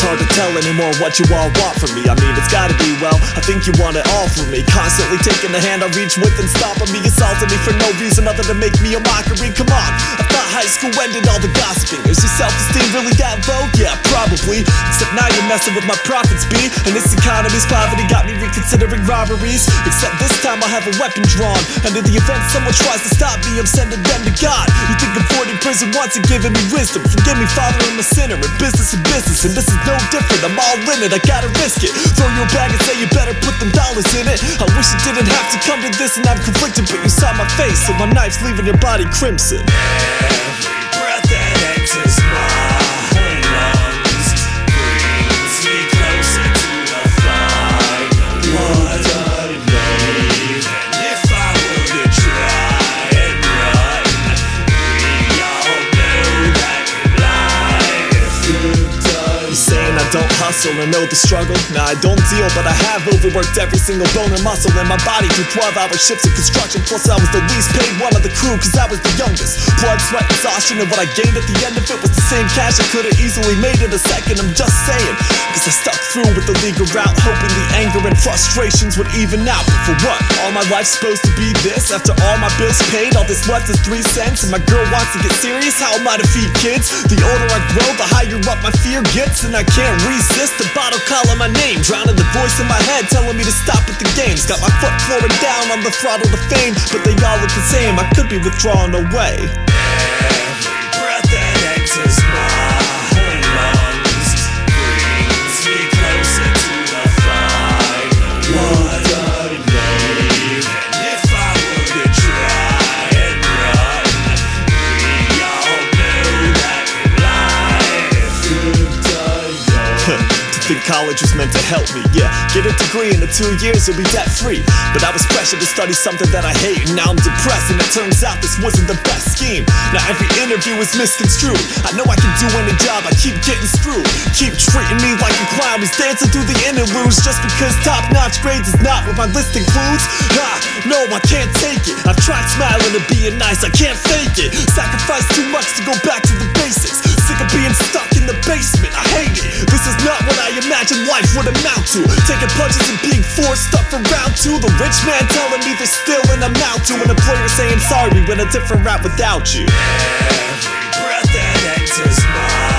hard to tell anymore what you all want from me. I mean, it's gotta be, well, I think you want it all from me. Constantly taking the hand I reach with and stopping me, assaulting me for no reason other than make me a mockery. Come on, I thought high school ended all the gossiping. Is your self-esteem really that low? Yeah, probably. Except now you're messing with my profits, B. And this economy's poverty got me reconsidering robberies. Except this time I have a weapon drawn, and in the event someone tries to stop me, I'm sending them to God. You think avoiding prison once and giving me wisdom? Forgive me, Father, I'm a sinner, and business is business, and this is no different. I'm all in it, I gotta risk it. Throw you a bag and say you better put them dollars in it. I wish it didn't have to come to this, and I'm conflicted, but you saw my face, so my knife's leaving your body crimson. Every breath that enters my lungs brings me closer to the final one. And if I were to try and run, we all know that life does. You saying I don't hustle or know the struggle? Nah, I don't deal, but I have overworked every single bone and muscle in my body through 12-hour shifts of construction. Plus I was the least paid one of the crew, cause I was the youngest. Blood, sweat, exhaustion, and what I gained at the end of it was the same cash I could've easily made in a second. I'm just saying, cause I stuck through with the legal route, hoping the anger and frustrations would even out. But for what? All my life's supposed to be this? After all my bills paid, all this left is 3 cents, and my girl wants to get serious? How am I to feed kids? The older I grow, the higher up my fear gets, and I can't resist the bottle calling my name, drowning the voice in my head telling me to stop at the games. Got my foot flooring down on the throttle to fame, but they all look the same. I could be withdrawn away. Every breath that enters my lungs brings me closer to the final one. And if I were to try and run, we all know that life does. To think college was meant to help me, yeah. Get a degree in the 2 years, you'll be debt-free. But I was pressured to study something that I hate, and now I'm depressed, and it turns out this wasn't the best scheme. Now every interview is misconstrued. I know I can do any job, I keep getting screwed. Keep treating me like a clown who's dancing through the interludes, just because top-notch grades is not what my list includes. No, I can't take it. I've tried smiling and being nice, I can't fake it. Sacrifice too much to go back to the basics. Sick of being stuck in the basement, I hate it. This is not what I imagined life would amount to. Taking punches and being forced up for round 2. The rich man telling me there's still an amount to. An employer saying sorry, we went a different route without you. Every breath that enters my